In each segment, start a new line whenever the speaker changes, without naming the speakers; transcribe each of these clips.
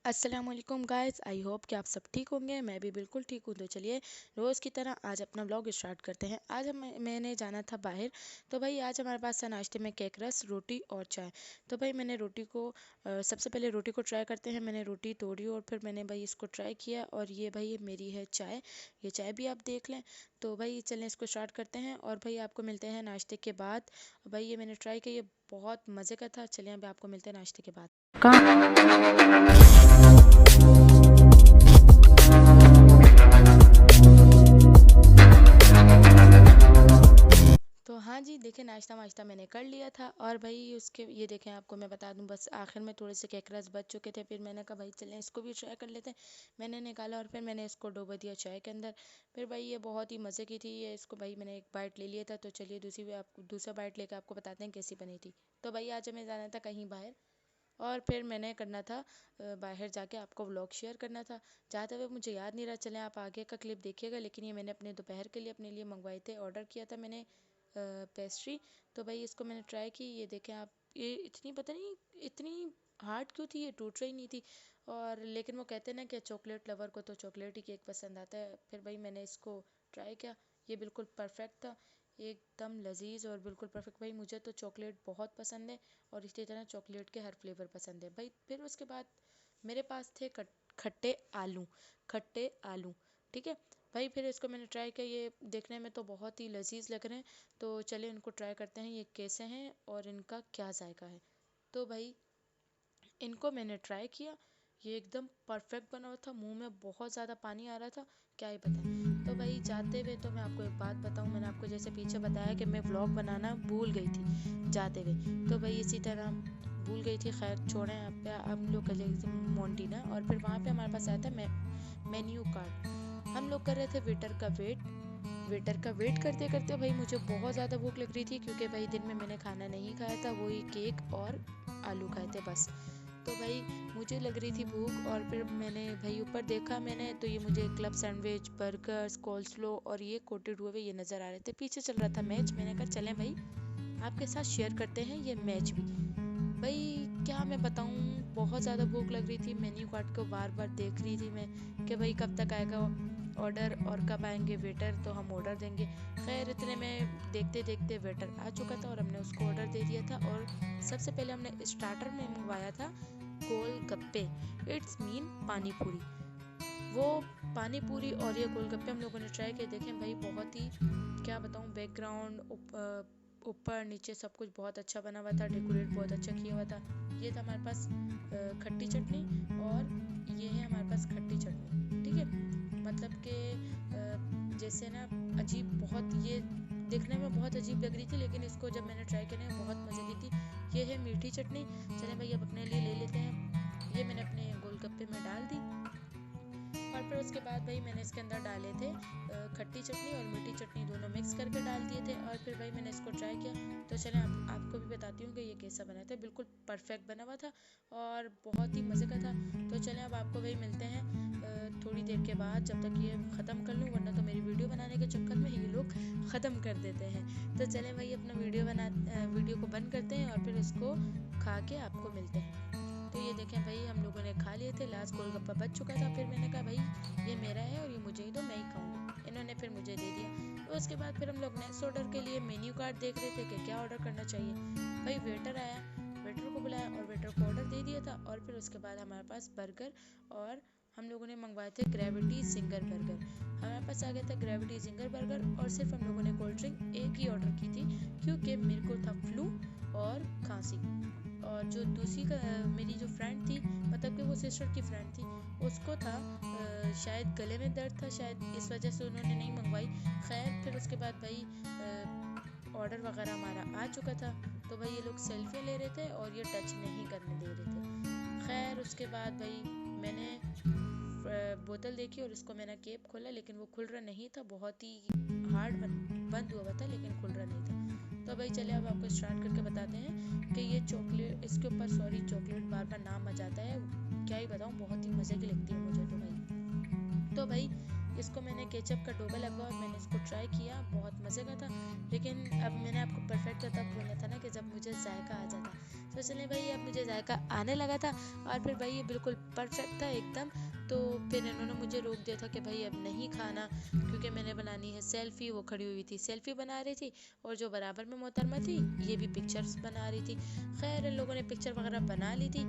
अस्सलाम वालेकुम guys, I hope कि आप सब ठीक होंगे। मैं भी बिल्कुल ठीक हूँ। तो चलिए रोज़ की तरह आज अपना व्लॉग स्टार्ट करते हैं। आज मैंने जाना था बाहर। तो भाई आज हमारे पास था नाश्ते में केक रस, रोटी और चाय। तो भाई मैंने रोटी को सबसे पहले रोटी को ट्राई करते हैं। मैंने रोटी तोड़ी और फिर मैंने भाई इसको ट्राई किया। और ये भाई मेरी है चाय, ये चाय भी आप देख लें। तो भाई चलें इसको स्टार्ट करते हैं और भाई आपको मिलते हैं नाश्ते के बाद। भाई ये मैंने ट्राई किया, ये बहुत मज़े का था। चलिए अभी आपको मिलते हैं नाश्ते के बाद। तो हाँ जी, देखें नाश्ता वाश्ता मैंने कर लिया था। और भाई उसके ये देखें, आपको मैं बता दूं, बस आखिर में थोड़े से केक रस बच चुके थे। फिर मैंने कहा भाई चलें इसको भी ट्राई कर लेते हैं। मैंने निकाला और फिर मैंने इसको डुबो दिया चाय के अंदर। फिर भाई ये बहुत ही मज़े की थी। ये इसको भाई मैंने एक बाइट ले लिया था। तो चलिए दूसरा बाइट लेकर आपको बताते हैं कैसी बनी थी। तो भाई आज हमें जाना था कहीं बाहर और फिर मैंने करना था बाहर जाके आपको व्लॉग शेयर करना था। जाते हुए मुझे याद नहीं रहा, चलें आप आगे का क्लिप देखिएगा। लेकिन ये मैंने अपने दोपहर के लिए अपने लिए मंगवाए थे, ऑर्डर किया था मैंने पेस्ट्री। तो भाई इसको मैंने ट्राई की, ये देखें आप। ये इतनी पता नहीं इतनी हार्ड क्यों थी, ये टूट रही नहीं थी। और लेकिन वो कहते हैं ना कि चॉकलेट लवर को तो चॉकलेट ही केक पसंद आता है। फिर भाई मैंने इसको ट्राई किया, ये बिल्कुल परफेक्ट था, एकदम लजीज और बिल्कुल परफेक्ट। भाई मुझे तो चॉकलेट बहुत पसंद है और इसी तरह चॉकलेट के हर फ्लेवर पसंद है भाई। फिर उसके बाद मेरे पास थे खट्टे आलू, खट्टे आलू, ठीक है भाई। फिर इसको मैंने ट्राई किया, ये देखने में तो बहुत ही लजीज लग रहे हैं। तो चलिए इनको ट्राई करते हैं, ये कैसे हैं और इनका क्या जायका है। तो भाई इनको मैंने ट्राई किया, ये एकदम परफेक्ट बना हुआ था। मुंह में बहुत ज़्यादा पानी आ रहा था, क्या ही बताएं। तो भाई जाते हुए तो मैं आपको एक बात बताऊं, मैंने आपको जैसे पीछे बताया कि मैं व्लॉग बनाना भूल गई थी जाते हुए। तो भाई इसी तरह भूल गई थी। खैर छोड़ें, आप पे हम लोग गए थे मोन्टीना और फिर वहाँ पे हमारे पास आया था मेन्यू कार्ड। हम लोग कर रहे थे वेटर का वेट करते करते भाई मुझे बहुत ज़्यादा भूख लग रही थी, क्योंकि भाई दिन में मैंने खाना नहीं खाया था, वही केक और आलू खाए थे बस। तो भाई मुझे लग रही थी भूख और फिर मैंने भाई ऊपर देखा मैंने, तो ये मुझे क्लब सैंडविच, बर्गर्स, कोल्स्लो और ये कोटेड हुए ये नज़र आ रहे थे। पीछे चल रहा था मैच, मैंने कहा चलें भाई आपके साथ शेयर करते हैं ये मैच भी। भाई क्या मैं बताऊँ, बहुत ज़्यादा भूख लग रही थी। मेन्यू कार्ड को बार बार देख रही थी मैं कि भाई कब तक आएगा ऑर्डर और कब आएंगे वेटर तो हम ऑर्डर देंगे। खैर इतने में देखते देखते वेटर आ चुका था और हमने उसको ऑर्डर दे दिया था। और सबसे पहले हमने स्टार्टर में मंगवाया था गोलगप्पे, इट्स मीन पानी पूरी। वो पानी पूरी और ये गोलगप्पे हम लोगों ने ट्राई किए। देखें भाई बहुत ही, क्या बताऊँ, बैकग्राउंड ऊपर नीचे सब कुछ बहुत अच्छा बना हुआ था, डेकोरेट बहुत अच्छा किया हुआ था। ये था हमारे पास खट्टी चटनी और ये है हमारे पास खट्टी चटनी, ठीक है। मतलब कि जैसे ना अजीब, बहुत ये दिखने में बहुत अजीब लग रही थी, लेकिन इसको जब मैंने ट्राई किया ना बहुत मज़े की थी। ये है मीठी चटनी। चलें भाई अब अपने लिए ले लेते हैं। ये मैंने अपने गोलगप्पे में डाल दी और फिर उसके बाद भाई मैंने इसके अंदर डाले थे खट्टी चटनी और मीठी चटनी, दोनों मिक्स करके डाल दिए थे। और फिर भाई मैंने इसको ट्राई किया। तो चलें आपको भी बताती हूँ कि ये कैसा बना था। बिल्कुल परफेक्ट बना हुआ था और बहुत ही मज़े का था। तो चलें अब आपको भाई मिलते हैं थोड़ी देर के बाद, जब तक ये ख़त्म कर लूँ, वरना तो मेरी वीडियो बनाने के चक्कर में ये लोग ख़त्म कर देते हैं। तो चलें भाई अपना वीडियो को बंद करते हैं और फिर इसको खा के आपको मिलते हैं। तो ये देखें भाई हम लोगों ने खा लिए थे, लास्ट गोलगप्पा बच चुका था। फिर मैंने कहा भाई ये मेरा है और ये मुझे ही दो, मैं ही खाऊंगी। इन्होंने फिर मुझे दे दिया। तो उसके बाद फिर हम लोग नेक्स्ट ऑर्डर के लिए मेन्यू कार्ड देख रहे थे कि क्या ऑर्डर करना चाहिए। भाई वेटर आया, वेटर को बुलाया और वेटर को ऑर्डर दे दिया था। और फिर उसके बाद हमारे पास बर्गर और हम लोगों ने मंगवाए थे ग्रेविटी जिंगर बर्गर। हमारे पास आ गया था ग्रेविटी जिंगर बर्गर और सिर्फ हम लोगों ने कोल्ड ड्रिंक एक ही ऑर्डर की थी, क्योंकि मेरे को था फ्लू और खांसी। और जो दूसरी मेरी जो फ्रेंड थी, मतलब कि वो सिस्टर की फ्रेंड थी, उसको था शायद गले में दर्द था, शायद इस वजह से उन्होंने नहीं मंगवाई। खैर फिर उसके बाद भाई ऑर्डर वगैरह हमारा आ चुका था। तो भाई ये लोग सेल्फी ले रहे थे और ये टच नहीं करने दे रहे थे। खैर उसके बाद भाई मैंने बोतल देखी और उसको मैंने केप खोला, लेकिन वो खुल रहा नहीं था, बहुत ही हार्ड बंद हुआ था लेकिन खुल रहा नहीं था। तो भाई चले अब आपको स्टार्ट करके बताते हैं कि ये चॉकलेट, इसके ऊपर सॉरी चॉकलेट बार बार नाम आ जाता है, क्या ही बताऊँ, बहुत ही मज़े की लगती है मुझे तो भाई। तो भाई इसको मैंने केचप का डोबा लगवा और मैंने इसको ट्राई किया, बहुत मज़े का था। लेकिन अब मैंने आपको परफेक्ट तब बोला था ना कि जब मुझे जायका आ जाता। तो चलें भाई, अब मुझे जायका आने लगा था और फिर भाई ये बिल्कुल परफेक्ट था एकदम। तो फिर इन्होंने मुझे रोक दिया था कि भाई अब नहीं खाना, क्योंकि मैंने बनानी है सेल्फी। वो खड़ी हुई थी, सेल्फी बना रही थी, और जो बराबर में मोहतरमा थी ये भी पिक्चर्स बना रही थी। खैर इन लोगों ने पिक्चर वगैरह बना ली थी।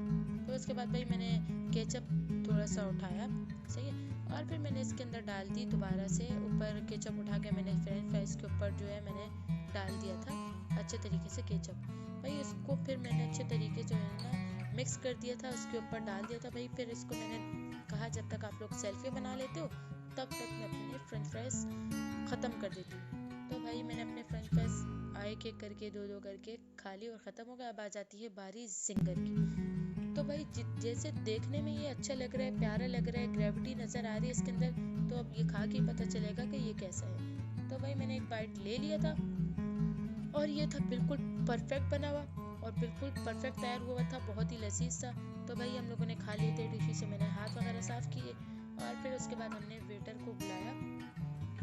तो उसके बाद भाई मैंने केचप थोड़ा सा उठाया, सही है, और फिर मैंने इसके अंदर डाल दी दोबारा से। ऊपर केचप उठा के मैंने फ्रेंच फ्राइज के ऊपर जो है मैंने डाल दिया था अच्छे तरीके से केचप। भाई इसको फिर मैंने अच्छे तरीके जो है ना मिक्स कर दिया था, उसके ऊपर डाल दिया था। भाई फिर इसको मैंने कहा जब तक आप लोग सेल्फी बना लेते हो तब तक मैं अपने फ्रेंच फ्राइज ख़त्म कर देती हूँ। तो भाई मैंने अपने फ्रेंच फ्राइज एक एक करके दो दो करके खा ली और ख़त्म हो गया। अब आ जाती है बारी जिंगर की। तो भाई जैसे देखने में ये अच्छा लग रहा है, प्यारा लग रहा है, ग्रेविटी नज़र आ रही है इसके अंदर, तो अब ये खा के ही पता चलेगा कि ये कैसा है। तो भाई मैंने एक बाइट ले लिया था और ये था बिल्कुल परफेक्ट बना हुआ और बिल्कुल परफेक्ट तैयार हुआ था, बहुत ही लजीज था। तो भाई हम लोगों ने खा लिए थे, डिशी से मैंने हाथ वगैरह साफ़ किए और फिर उसके बाद हमने वेटर को बुलाया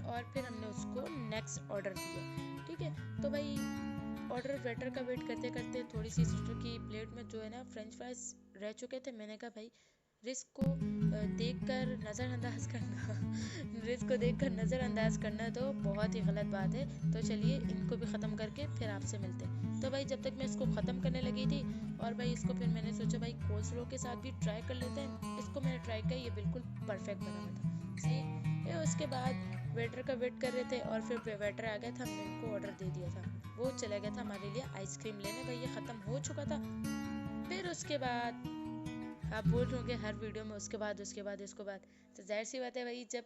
और फिर हमने उसको नेक्स्ट ऑर्डर दिया। ठीक है, तो भाई ऑर्डर वेटर का वेट करते करते थोड़ी सी सिस्टर की प्लेट में जो है ना फ्रेंच फ्राइज रह चुके थे। मैंने कहा भाई रिस्क को देखकर नज़रअंदाज करना रिस्क को देखकर नज़रअंदाज करना तो बहुत ही गलत बात है। तो चलिए इनको भी ख़त्म करके फिर आपसे मिलते हैं। तो भाई जब तक मैं इसको ख़त्म करने लगी थी और भाई इसको फिर मैंने सोचा भाई कोल्स्लो के साथ भी ट्राई कर लेते हैं। इसको मैंने ट्राई किया, ये बिल्कुल परफेक्ट बना हुआ था, सही है। फिर उसके बाद वेटर का वेट कर रहे थे और फिर वेटर आ गया था, हमने इनको ऑर्डर दे दिया था। वो चला गया था हमारे लिए आइसक्रीम लेने, भाई ये ख़त्म हो चुका था। फिर उसके बाद आप बोल रहे होंगे हर वीडियो में उसके बाद इसको बाद, तो जाहिर सी बात है भाई जब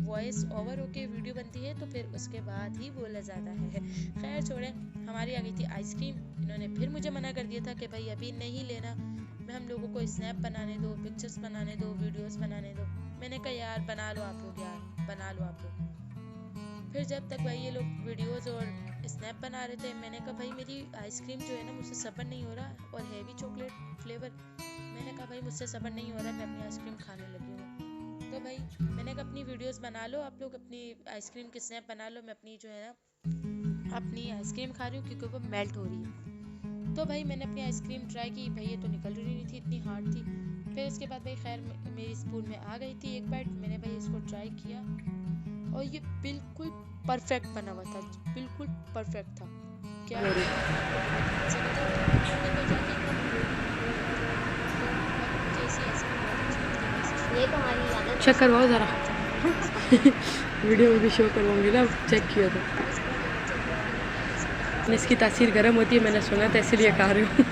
वॉइस ओवर होके वीडियो बनती है तो फिर उसके बाद ही बोला जाता है। खैर छोड़े, हमारी आ गई थी आइसक्रीम। इन्होंने फिर मुझे मना कर दिया था कि भाई अभी नहीं लेना, मैं हम लोगों को स्नैप बनाने दो, पिक्चर्स बनाने दो, वीडियोस बनाने दो। मैंने कहा यार बना लो आप लोग, यार बना लो आप लोग। फिर जब तक भाई ये लोग वीडियोस और स्नैप बना रहे थे, मैंने कहा भाई मेरी आइसक्रीम जो है ना मुझसे सब्र नहीं हो रहा, और हैवी चॉकलेट फ्लेवर। मैंने कहा भाई मुझसे सब्र नहीं हो रहा, मैं अपनी आइसक्रीम खाने लगी हूँ। तो भाई मैंने कहा अपनी वीडियोस बना लो आप लोग, अपनी आइसक्रीम के स्नैप बना लो, मैं अपनी जो है ना अपनी आइसक्रीम खा रही हूँ क्योंकि वो मेल्ट हो रही है। तो भाई मैंने अपनी आइसक्रीम ट्राई की, भाई ये तो निकल रही नहीं थी, इतनी हार्ड थी। फिर उसके बाद भाई खैर मेरी स्पून में आ गई थी एक बाइट, मैंने भाई इसको ट्राई किया और ये बिल्कुल परफेक्ट बना हुआ था, बिल्कुल परफेक्ट था। क्या
ये तो हमारी आदत
चेक करवाओ ज़रा वीडियो में भी शो करवाऊंगी ना, चेक किया था। इसकी तासीर गर्म होती है, मैंने सुना था, इसलिए खा रही हूँ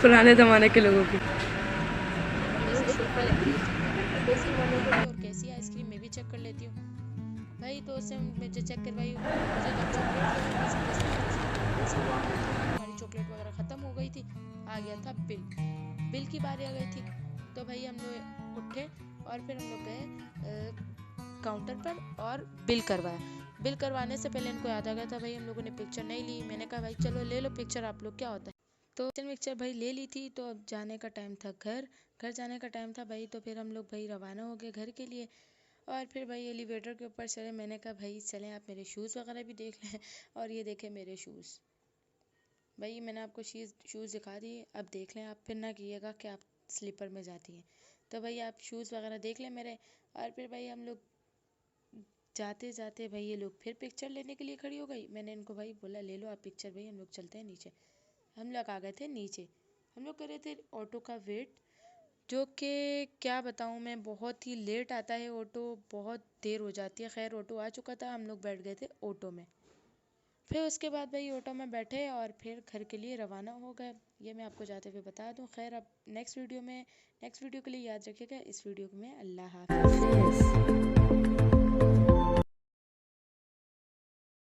पुराने ज़माने के लोगों की।
और कैसी आइसक्रीम मैं भी चेक कर लेती हूँ भाई। तो उससे मुझे चेक करवाई, मुझे तो हमारी चॉकलेट वगैरह ख़त्म हो गई थी। आ गया था बिल की बारी आ गई थी। तो भाई हम लोग उठे और फिर हम लोग गए काउंटर पर और बिल करवाया। बिल करवाने से पहले इनको याद आ गया था भाई हम लोगों ने पिक्चर नहीं ली। मैंने कहा भाई चलो ले लो पिक्चर आप लोग, क्या होता है। तो पिक्चर भाई ले ली थी। तो अब जाने का टाइम था, घर जाने का टाइम था भाई। तो फिर हम लोग भाई रवाना हो गए घर के लिए और फिर भाई एलिवेटर के ऊपर चले। मैंने कहा भाई चलें आप मेरे शूज़ वगैरह भी देख लें, और ये देखें मेरे शूज़। भाई मैंने आपको शूज़ दिखा दिए, अब देख लें आप, फिर ना कीजिएगा कि आप स्लीपर में जाती हैं। तो भाई आप शूज़ वगैरह देख लें मेरे। और फिर भाई हम लोग जाते जाते भाई ये लोग फिर पिक्चर लेने के लिए खड़ी हो गई। मैंने इनको भाई बोला ले लो आप पिक्चर, भाई हम लोग चलते हैं नीचे। हम लोग आ गए थे नीचे, हम लोग कर रहे थे ऑटो का वेट, जो कि क्या बताऊँ मैं, बहुत ही लेट आता है ऑटो, बहुत देर हो जाती है। खैर ऑटो आ चुका था, हम लोग बैठ गए थे ऑटो में। फिर उसके बाद भाई ऑटो में बैठे और फिर घर के लिए रवाना हो गए। ये मैं आपको जाते हुए बता दूं। खैर अब नेक्स्ट वीडियो के लिए याद रखिएगा, इस वीडियो में अल्लाह हाफ़िज़।